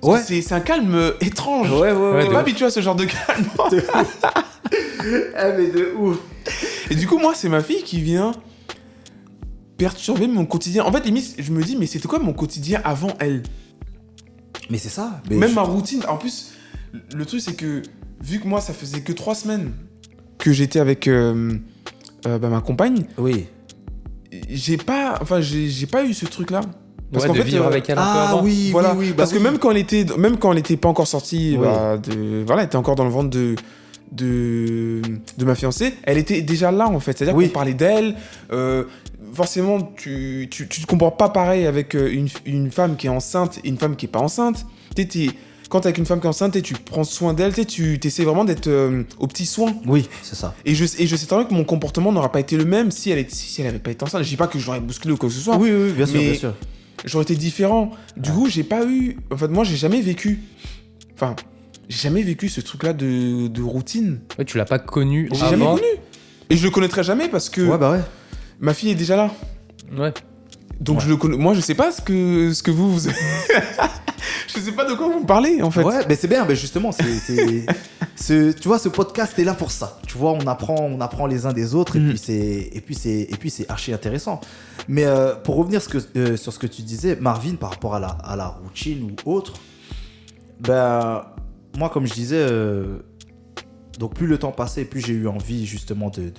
Ouais. C'est un calme étrange. Ouais. T'es pas habitué à ce genre de calme. Mais de ouf. Et du coup, moi, c'est ma fille qui vient perturber mon quotidien. En fait, limite, je me dis, mais c'était quoi mon quotidien avant elle? Mais c'est ça. Même ma routine. En plus, le truc, c'est que vu que moi, ça faisait que 3 semaines que j'étais avec ma compagne, Oui. j'ai pas eu ce truc-là. Parce Ouais, qu'en de fait, vivre avec elle un peu avant. Oui, voilà. oui. Parce que même quand elle était pas encore sortie, Oui. elle était encore dans le ventre de ma fiancée, elle était déjà là en fait. C'est-à-dire Oui. qu'on parlait d'elle. Forcément, tu te comportes pas pareil avec une femme qui est enceinte et une femme qui est pas enceinte. Quand t'es avec une femme qui est enceinte, tu prends soin d'elle, tu essaies vraiment d'être aux petits soins. Oui, c'est ça. Et je sais très bien que mon comportement n'aura pas été le même si elle avait pas été enceinte. Je dis pas que je l'aurais bousculé ou quoi que ce soit. Oui, bien sûr, Mais- bien sûr. J'aurais été différent. Du coup, j'ai pas eu. En fait, moi, j'ai jamais vécu ce truc-là de routine. Ouais, tu l'as pas connu J'ai jamais avant. connu. Et je le connaîtrai jamais parce que Ouais. ma fille est déjà là. Ouais. Donc Ouais. je le connais. Moi, je sais pas ce que vous. Je sais pas de quoi vous me parlez en fait. Ouais, mais c'est bien, mais justement, tu vois, ce podcast est là pour ça. Tu vois, on apprend les uns des autres, et puis c'est archi intéressant. Mais pour revenir sur ce que tu disais, Marvin, par rapport à la routine ou autre, ben moi, comme je disais, donc plus le temps passait, plus j'ai eu envie justement de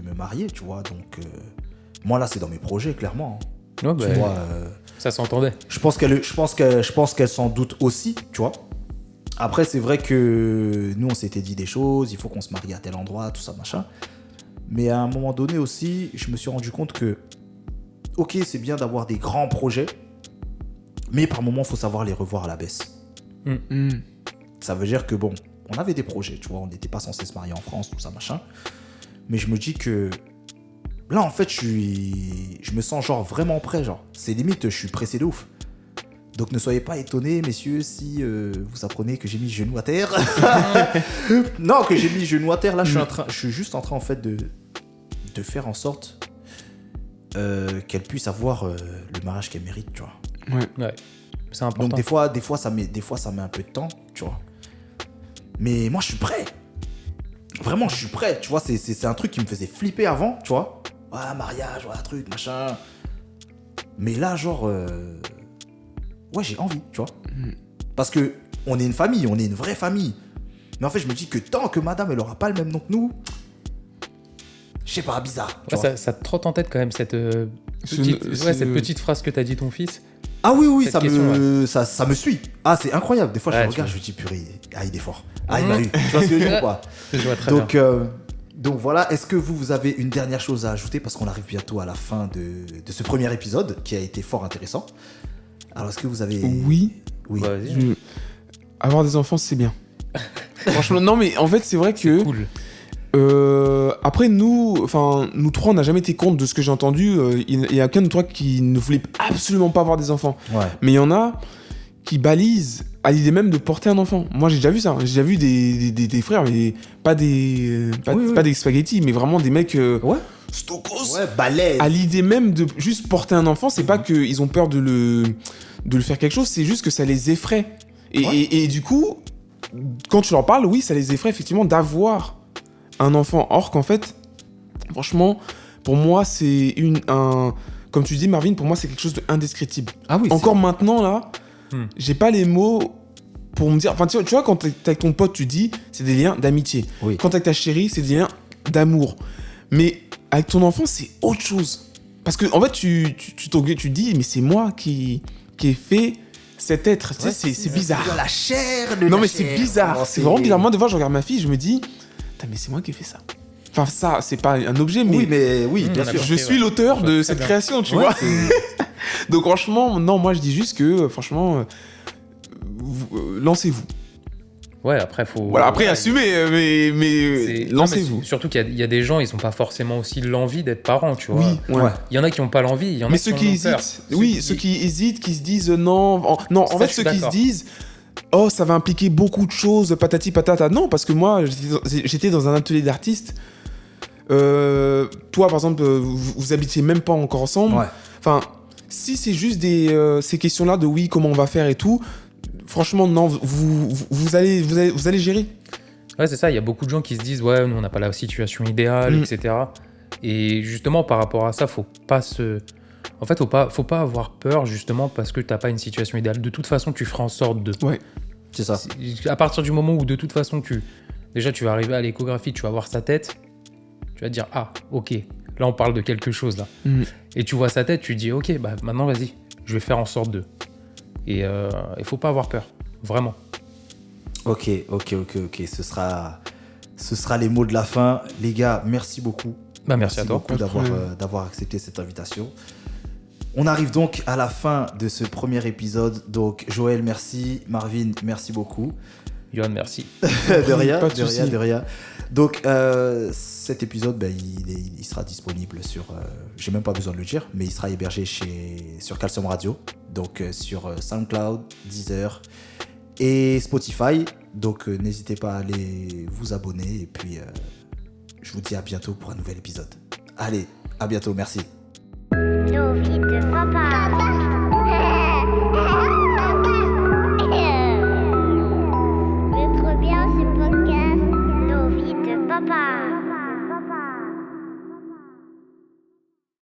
me marier, tu vois. Donc moi là, c'est dans mes projets, clairement. Hein. Ouais, bah, Tu vois, ça s'entendait. je pense qu'elle s'en doute aussi, tu vois. Après, c'est vrai que nous, on s'était dit des choses, il faut qu'on se marie à tel endroit, tout ça, machin. Mais à un moment donné aussi, je me suis rendu compte que, ok, c'est bien d'avoir des grands projets, mais par moment, il faut savoir les revoir à la baisse. Ça veut dire que, bon, on avait des projets, tu vois, on n'était pas censé se marier en France, tout ça, machin. Mais je me dis que là, en fait, je me sens genre vraiment prêt, genre. C'est limite, je suis pressé de ouf. Donc ne soyez pas étonnés, messieurs, si vous apprenez que j'ai mis le genou à terre. Non, que j'ai mis le genou à terre. Là, je suis juste en train, en fait, de faire en sorte qu'elle puisse avoir le mariage qu'elle mérite, tu vois. Ouais. C'est important. Donc des fois, ça met un peu de temps, tu vois. Mais moi, je suis prêt. Vraiment, je suis prêt. Tu vois, c'est un truc qui me faisait flipper avant, tu vois. Ouais, mariage, ouais, truc, machin. Mais là, genre... ouais, j'ai envie, tu vois. Parce que on est une famille, on est une vraie famille. Mais en fait, je me dis que tant que madame, elle aura pas le même nom que nous... Je sais pas, bizarre. Tu vois. Ça te trotte en tête quand même cette petite phrase que t'as dit ton fils. Ah oui, Cette ça question, me suit. Ah, c'est incroyable. Des fois, je Ouais, le regarde, tu je me dis, purée, ah, il est fort. Ah, il m'a eu. Tu vois ce que je veux dire ou pas? Je vois très bien. Donc voilà, est-ce que vous avez une dernière chose à ajouter? Parce qu'on arrive bientôt à la fin de ce premier épisode qui a été fort intéressant. Alors, est-ce que vous avez... Oui. Bah, vas-y. Avoir des enfants, c'est bien. Franchement, non, mais en fait, c'est vrai que. Cool. Après, nous trois, on n'a jamais été contre de ce que j'ai entendu. Il y a aucun de toi qui ne voulait absolument pas avoir des enfants. Ouais. Mais il y en a qui balisent à l'idée même de porter un enfant. Moi, j'ai déjà vu ça. J'ai déjà vu des frères, mais pas des spaghettis, mais vraiment des mecs. Ouais. stokos. Ouais, balèze. À l'idée même de juste porter un enfant, c'est pas qu'ils ont peur de le faire quelque chose, c'est juste que ça les effraie. Et du coup, quand tu leur parles, oui, ça les effraie effectivement d'avoir un enfant. Or qu'en fait, franchement, pour moi, c'est comme tu dis, Marvin, pour moi, c'est quelque chose d'indescriptible. Ah oui, Encore maintenant, là, j'ai pas les mots pour me dire... Enfin, tu vois, quand t'es avec ton pote, tu dis, c'est des liens d'amitié. Oui. Quand t'es avec ta chérie, c'est des liens d'amour. Mais avec ton enfant, c'est autre chose. Parce que, en fait, tu dis, mais c'est moi qui ai fait cet être. Tu sais, c'est bizarre. C'est la chair de Non, la mais chair. c'est bizarre. Alors, C'est vraiment bizarre. Moi, de voir, je regarde ma fille, je me dis, putain, mais c'est moi qui ai fait ça. Enfin, ça, c'est pas un objet, mais... Oui, bien sûr. Je suis l'auteur de Très cette bien. création, tu Ouais, vois. Donc franchement, non, moi je dis juste que, franchement, lancez-vous. Ouais, après, faut. Voilà, après ouais, assumez, mais non, lancez-vous. mais surtout qu'il y a des gens, ils ont pas forcément aussi l'envie d'être parents, tu vois. Oui, ouais. Ouais. Il y en a qui ont pas l'envie, il y en a Mais qui ceux en qui ont peur. hésitent, oui, ceux qui hésitent, qui se disent non, en Ça, fait, je suis ceux qui se d'accord. disent, oh, ça va impliquer beaucoup de choses, patati patata. Non, parce que moi, j'étais dans un atelier d'artistes. Toi, par exemple, vous habitiez même pas encore ensemble. Ouais. Enfin, si c'est juste ces questions-là de oui, comment on va faire et tout, franchement, non, vous allez gérer. Ouais, c'est ça, il y a beaucoup de gens qui se disent, ouais, nous, on n'a pas la situation idéale, etc. Et justement, par rapport à ça, faut pas En fait, faut pas avoir peur, justement, parce que t'as pas une situation idéale. De toute façon, tu feras en sorte de. Ouais. C'est ça. À partir du moment où, de toute façon, déjà, tu vas arriver à l'échographie, tu vas voir sa tête, tu vas te dire, ah, ok, là, on parle de quelque chose, là. Et tu vois sa tête, tu dis, ok, bah maintenant, vas-y, je vais faire en sorte de. Et il faut pas avoir peur, vraiment. Ok. Ce sera les mots de la fin. Les gars, merci beaucoup. Bah, merci à toi. beaucoup d'avoir accepté cette invitation. On arrive donc à la fin de ce premier épisode. Donc, Joël, merci. Marvin, merci beaucoup. Yohan, merci. de rien, Pas de de rien, souci. de rien. Donc, cet épisode, il sera disponible sur... j'ai même pas besoin de le dire, mais il sera hébergé sur Calcium Radio. Donc, sur SoundCloud, Deezer et Spotify. Donc, n'hésitez pas à aller vous abonner. Et puis, je vous dis à bientôt pour un nouvel épisode. Allez, à bientôt, merci. Nos vies de papa.